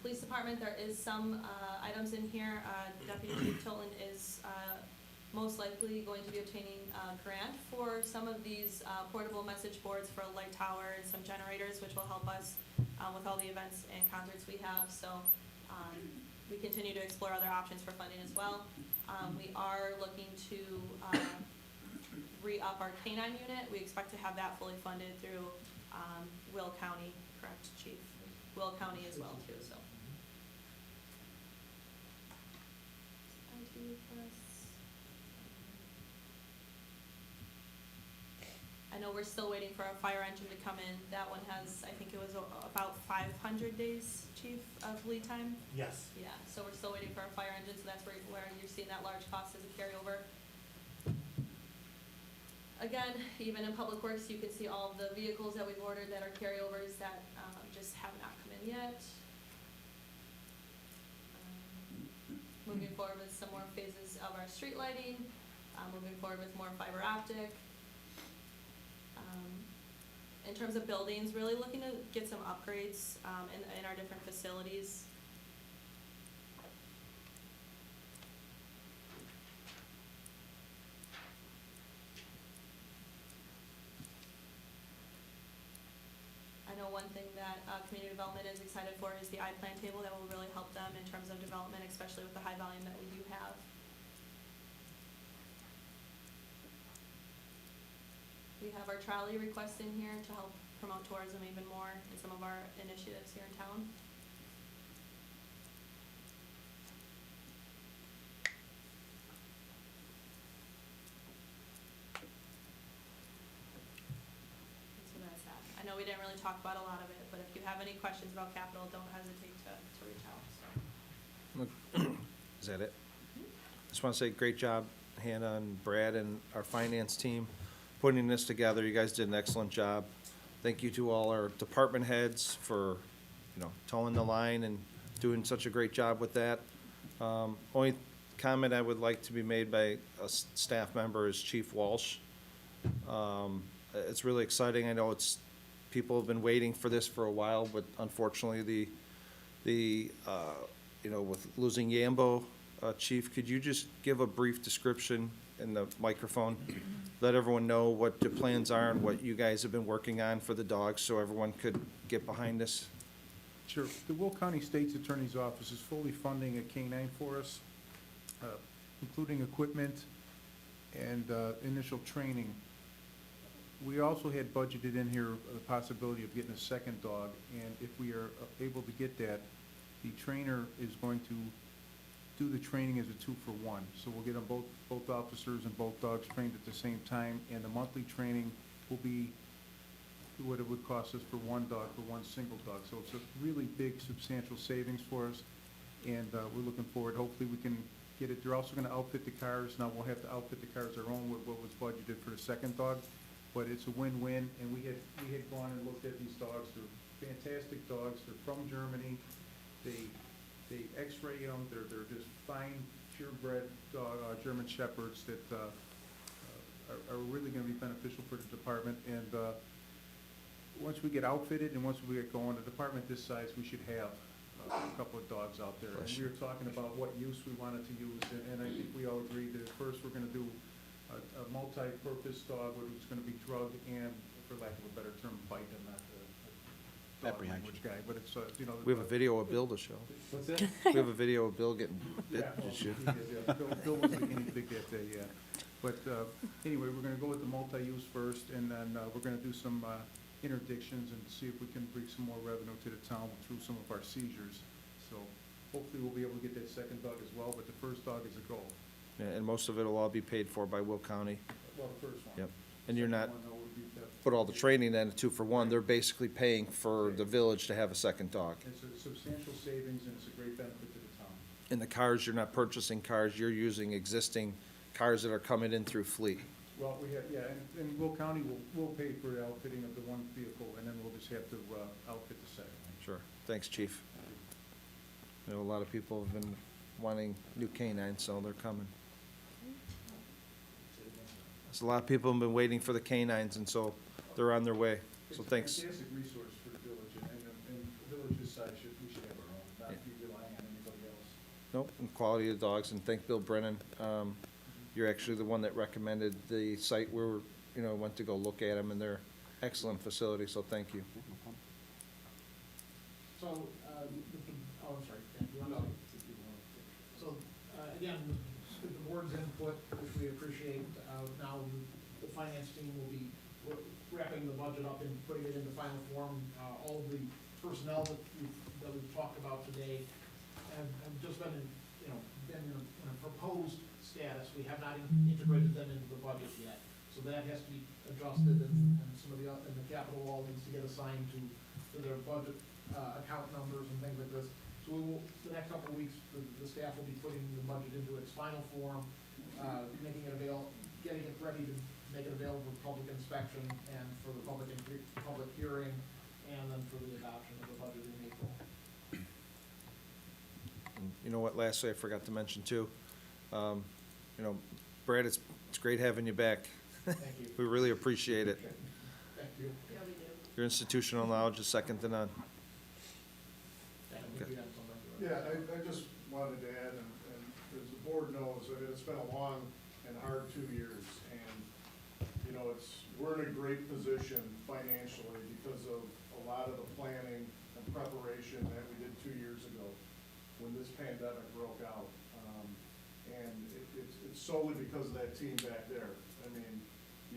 Police department, there is some items in here. Deputy Chief Tilton is most likely going to be obtaining a grant for some of these portable message boards for a light tower and some generators, which will help us with all the events and concerts we have. So we continue to explore other options for funding as well. We are looking to re-up our K-9 unit. We expect to have that fully funded through Will County, correct, Chief? Will County as well, too, so. I know we're still waiting for our fire engine to come in. That one has, I think it was about 500 days, Chief, of lead time. Yes. Yeah, so we're still waiting for our fire engine, so that's where you're seeing that large cost as a carryover. Again, even in Public Works, you can see all of the vehicles that we've ordered that are carryovers that just have not come in yet. Moving forward with some more phases of our street lighting, moving forward with more fiber optic. In terms of buildings, really looking to get some upgrades in our different facilities. I know one thing that community development is excited for is the I-plan table that will really help them in terms of development, especially with the high volume that we do have. We have our trolley request in here to help promote tourism even more in some of our initiatives here in town. So that's that. I know we didn't really talk about a lot of it, but if you have any questions about capital, don't hesitate to reach out, so. Is that it? Just want to say great job, Hannah and Brad and our finance team putting this together. You guys did an excellent job. Thank you to all our department heads for, towing the line and doing such a great job with that. Only comment I would like to be made by a staff member is Chief Walsh. It's really exciting. I know people have been waiting for this for a while, but unfortunately with losing Yambo, Chief, could you just give a brief description in the microphone. Let everyone know what the plans are and what you guys have been working on for the dogs, so everyone could get behind this. Sure. The Will County State's Attorney's Office is fully funding a K-9 for us, including equipment and initial training. We also had budgeted in here the possibility of getting a second dog, and if we are able to get that, the trainer is going to do the training as a 2-for-1. So we'll get them both officers and both dogs trained at the same time, and the monthly training will be what it would cost us for one dog, for one single dog. So it's a really big, substantial savings for us, and we're looking forward. Hopefully we can get it. They're also gonna outfit the cars. Now, we'll have to outfit the cars our own with what was budgeted for the second dog, but it's a win-win, and we had gone and looked at these dogs. They're fantastic dogs. They're from Germany. They x-ray them. They're just fine, purebred German Shepherds that are really gonna be beneficial for the department. And once we get outfitted and once we get going, a department this size, we should have a couple of dogs out there. And we were talking about what use we wanted to use, and I think we all agreed that first we're gonna do a multi-purpose dog, where it's gonna be drug and, for lack of a better term, bite, and not a dog language guy, but it's, you know. We have a video of Bill to show. What's that? We have a video of Bill getting bit. Yeah, well, to shoot. he did, yeah. Bill was the guinea pig that day, yeah. But anyway, we're gonna go with the multi-use first, and then we're gonna do some interdictions and see if we can bring some more revenue to the town through some of our seizures. So hopefully we'll be able to get that second dog as well, but the first dog is a goal. Yeah, and most of it will all be paid for by Will County. Well, the first one. Yep. And you're not, Second one, though, would be put all the training in a 2-for-1, they're basically paying for the village to have a second dog. It's a substantial savings, and it's a great benefit to the town. In the cars, you're not purchasing cars, you're using existing cars that are coming in through fleet. Well, we have, yeah, and Will County will pay for the outfitting of the one vehicle, and then we'll just have to outfit the second one. Sure. Thanks, chief. I know a lot of people have been wanting new canines, so they're coming. There's a lot of people have been waiting for the canines, and so they're on their way. So thanks. It's a fantastic resource for the village, and the village's side we should have our own, not be relying on anybody else. Nope, and quality of dogs, and thank Bill Brennan. You're actually the one that recommended the site where, went to go look at them, and they're excellent facility, so thank you. So, I'm sorry, Dan, do you want to? So, again, with the board's input, which we appreciate, now the finance team will be wrapping the budget up and putting it into final form. All of the personnel that we've talked about today have just been in a proposed status. We have not integrated them into the budget yet. So that has to be adjusted, and some of the capital all needs to get assigned to their budget account numbers and things like this. So we will, the next couple of weeks, the staff will be putting the budget into its final form, making it getting it ready to make it available for public inspection and for the public hearing, and then for the adoption of the budget in April. And you know what, lastly, I forgot to mention too, Brad, it's great having you back. Thank you. We really appreciate it. Thank you. Yeah, we do. Your institutional knowledge is second to none. Thank you. You had something to Yeah, I just wanted to add, and as the board knows, it's been a long and hard 2 years, and, we're in a great position financially because of a lot of the planning and preparation that we did 2 years ago when this pandemic broke out. And it's solely because of that team back there. I mean,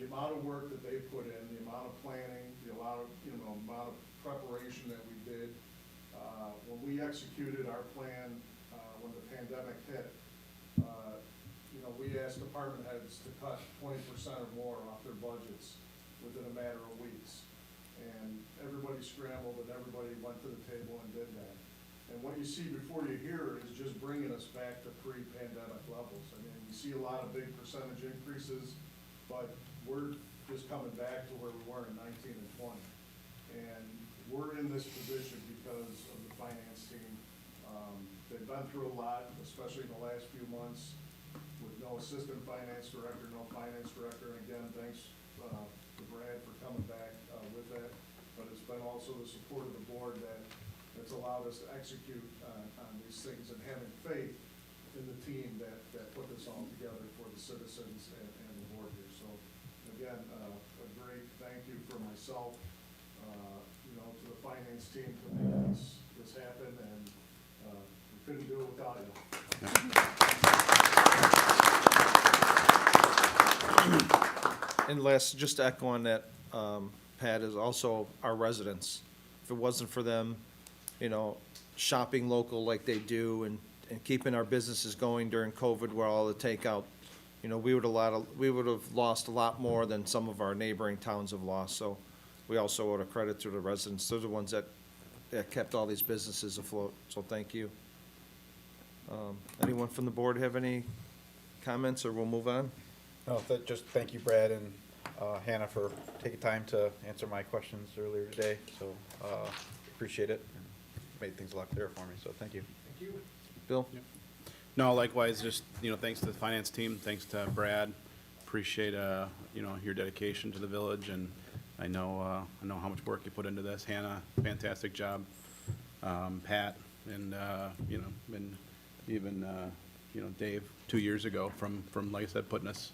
the amount of work that they put in, the amount of planning, the amount of preparation that we did. When we executed our plan, when the pandemic hit, we asked department heads to cut 20% or more off their budgets within a matter of weeks. And everybody scrambled, and everybody went to the table and did that. And what you see before you hear is just bringing us back to pre-pandemic levels. I mean, you see a lot of big percentage increases, but we're just coming back to where we were in 19 and 20. And we're in this position because of the finance team. They've been through a lot, especially in the last few months, with no assistant finance director, no finance director. And again, thanks to Brad for coming back with that. But it's been also the support of the board that's allowed us to execute on these things, and having faith in the team that put this all together for the citizens and the board here. So again, a great thank you for myself, you know, to the finance team to make this happen, and we couldn't do it without you. And last, just to echo on that, Pat, is also our residents. If it wasn't for them, you know, shopping local like they do and keeping our businesses going during COVID where all the takeout, you know, we would have lost a lot more than some of our neighboring towns have lost. So we also owe a credit to the residents. They're the ones that kept all these businesses afloat. So thank you. Anyone from the board have any comments, or we'll move on? No, just thank you, Brad and Hannah, for taking time to answer my questions earlier today. So appreciate it. Made things a lot clearer for me, so thank you. Thank you. Bill? No, likewise, just, you know, thanks to the finance team, thanks to Brad. Appreciate, you know, your dedication to the village, and I know how much work you put into this. Hannah, fantastic job. Pat, and, you know, and even, you know, Dave, 2 years ago, from, like I said, putting us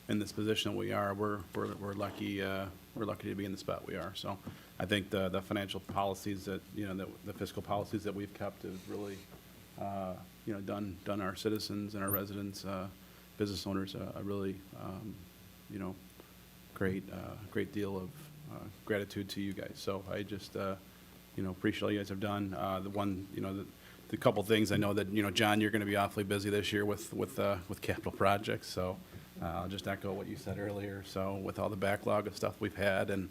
in this position that we are. We're lucky, we're lucky to be in the spot we are. So I think the financial policies that, you know, the fiscal policies that we've kept have really, you know, done our citizens and our residents, business owners, a really, you know, great deal of gratitude to you guys. So I just, you know, appreciate all you guys have done. The one, you know, the couple things I know that, you know, John, you're going to be awfully busy this year with capital projects. So I'll just echo what you said earlier. So with all the backlog of stuff we've had, and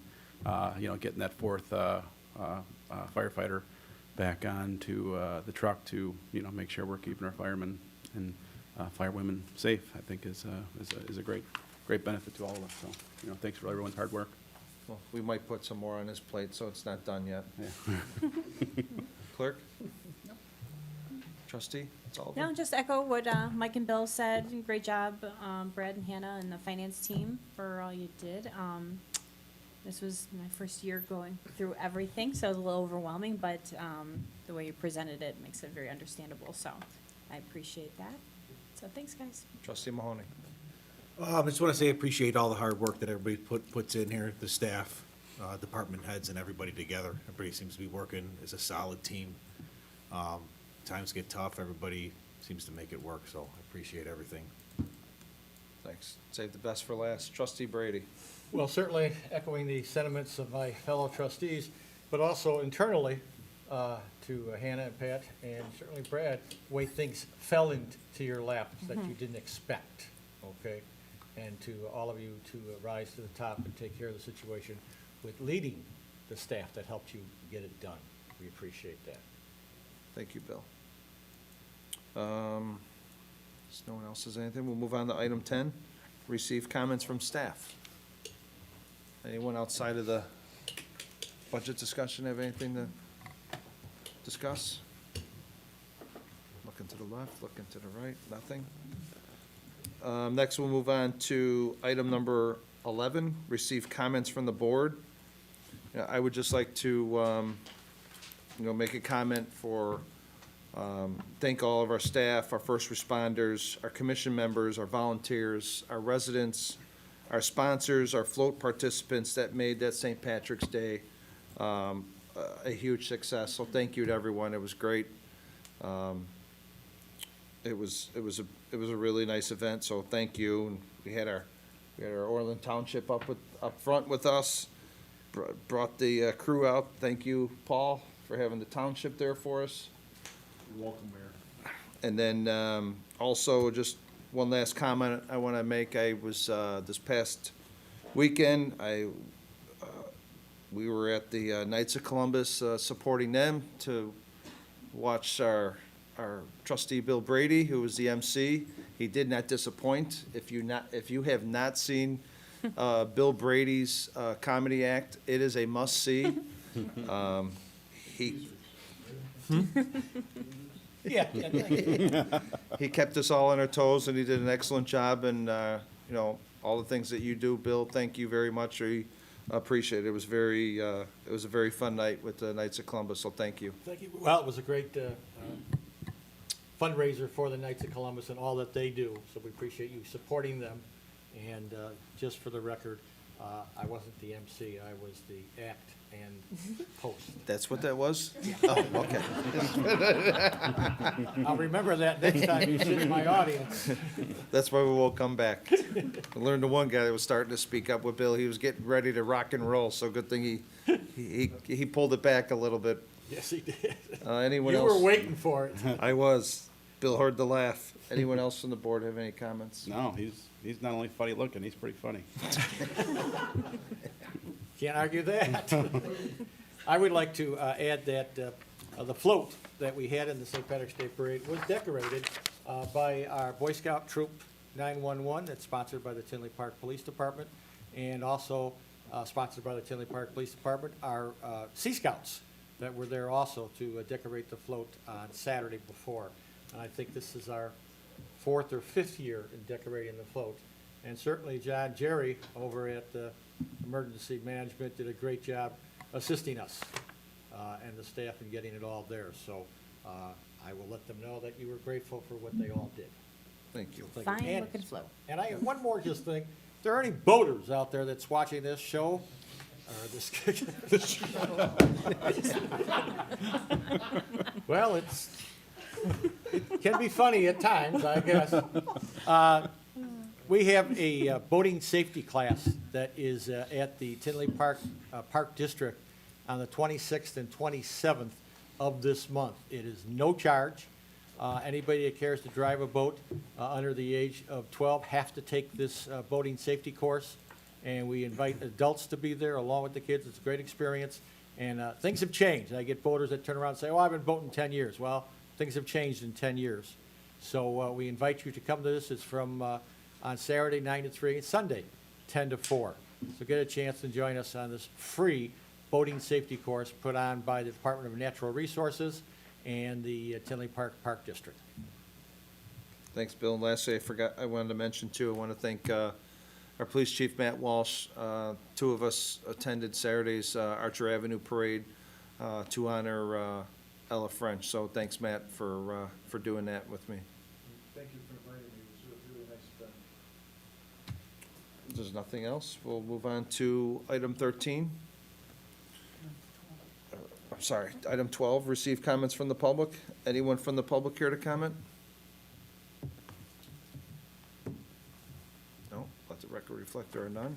you know, getting that fourth firefighter back onto the truck to, you know, make sure we're keeping our firemen and firewomen safe, I think is a great benefit to all of us. So, you know, thanks for everyone's hard work. Well, we might put some more on his plate, so it's not done yet. Yeah. Clerk? Trustee? It's all No, just echo what Mike and Bill said. Great job, Brad and Hannah and the finance team, for all you did. This was my first year going through everything, so it was a little overwhelming, but the way you presented it makes it very understandable, so I appreciate that. So thanks, guys. Trustee Mahoney? I just want to say I appreciate all the hard work that everybody puts in here, the staff, department heads, and everybody together. Everybody seems to be working as a solid team. Times get tough, everybody seems to make it work, so I appreciate everything. Thanks. Save the best for last. Trustee Brady? Well, certainly echoing the sentiments of my fellow trustees, but also internally to Hannah and Pat, and certainly Brad, the way things fell into your lap that you didn't expect, okay? And to all of you to rise to the top and take care of the situation with leading the staff that helped you get it done. We appreciate that. Thank you, Bill. If no one else has anything, we'll move on to item 10, receive comments from staff. Anyone outside of the budget discussion have anything to discuss? Looking to the left, looking to the right, nothing. Next, we'll move on to item number 11, receive comments from the board. I would just like to, you know, make a comment for, thank all of our staff, our first responders, our commission members, our volunteers, our residents, our sponsors, our float participants that made that St. Patrick's Day a huge success. So thank you to everyone. It was great. It was a really nice event. So thank you. And we had our Orland Township up front with us. Brought the crew out. Thank you, Paul, for having the township there for us. You're welcome, Mayor. And then also, just one last comment I want to make. I was, this past weekend, we were at the Knights of Columbus supporting them to watch our trustee Bill Brady, who was the MC. He did not disappoint. If you have not seen Bill Brady's comedy act, it is a must-see. He kept us all on our toes, and he did an excellent job. And you know, all the things that you do, Bill, thank you very much. We appreciate it. It was a very fun night with the Knights of Columbus. So thank you. Thank you. Well, it was a great fundraiser for the Knights of Columbus and all that they do. So we appreciate you supporting them. And just for the record, I wasn't the MC, I was the act and host. That's what that was? Oh, okay. I'll remember that next time you sit in my audience. That's why we will come back. I learned the one guy that was starting to speak up with Bill. He was getting ready to rock and roll, so good thing he pulled it back a little bit. Yes, he did. Anyone You else? were waiting for it. I was. Bill heard the laugh. Anyone else from the board have any comments? No, he's not only funny looking, he's pretty funny. Can't argue that. I would like to add that the float that we had in the St. Patrick's Day Parade was decorated by our Boy Scout Troop 911, that's sponsored by the Tinley Park Police Department, and also sponsored by the Tinley Park Police Department, our Sea Scouts that were there also to decorate the float on Saturday before. And I think this is our 4th or 5th year in decorating the float. And certainly John Jerry over at Emergency Management did a great job assisting us and the staff in getting it all there. So I will let them know that you were grateful for what they all did. Thank you. Thank you. Fine And- looking float. And I have one more just thing. If there are any boaters out there that's watching this show, or this, well, it can be funny at times, I guess. We have a boating safety class that is at the Tinley Park Park District on the 26th and 27th of this month. It is no charge. Anybody that cares to drive a boat under the age of 12 have to take this boating safety course. And we invite adults to be there along with the kids. It's a great experience. And things have changed. I get boaters that turn around and say, oh, I've been boating 10 years. Well, things have changed in 10 years. So we invite you to come to this. It's from on Saturday, 9 to 3, and Sunday, 10 to 4. So get a chance to join us on this free boating safety course put on by the Department of Natural Resources and the Tinley Park Park District. Thanks, Bill. And lastly, I wanted to mention too, I want to thank our Police Chief, Matt Walsh. 2 of us attended Saturday's Archer Avenue Parade to honor Ella French. So thanks, Matt, for doing that with me. Thank you for inviting me, it was a really nice event. If there's nothing else, we'll move on to item 13. I'm sorry, item 12, receive comments from the public. Anyone from the public here to comment? No, let the record reflect there are none.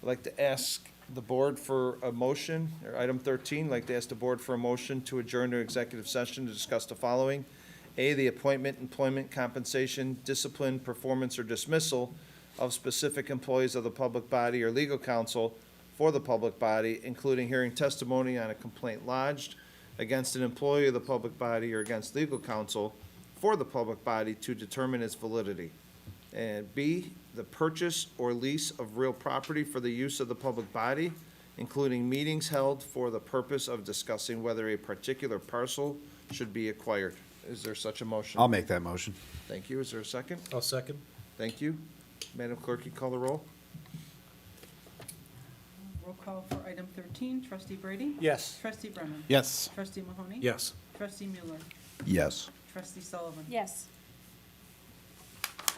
I'd like to ask the board for a motion, or item 13, I'd like to ask the board for a motion to adjourn to executive session to discuss the following. A, the appointment, employment, compensation, discipline, performance, or dismissal of specific employees of the public body or legal counsel for the public body, including hearing testimony on a complaint lodged against an employee of the public body or against legal counsel for the public body to determine its validity. And B, the purchase or lease of real property for the use of the public body, including meetings held for the purpose of discussing whether a particular parcel should be acquired. Is there such a motion? I'll make that motion. Thank you. Is there a second? I'll second. Thank you. Madam Clerk, you call the roll? Roll call for item 13, trustee Brady? Yes. Trustee Brennan? Yes. Trustee Mahoney? Yes. Trustee Mueller? Yes. Trustee Sullivan? Yes.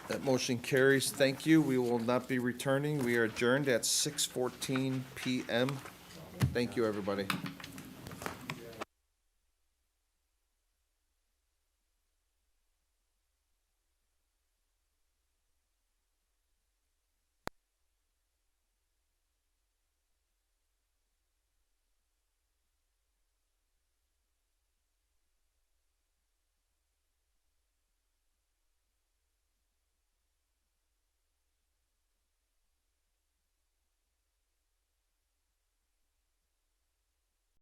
That motion carries. Thank you. We will not be returning. We are adjourned at 6:14 PM. Thank you, everybody.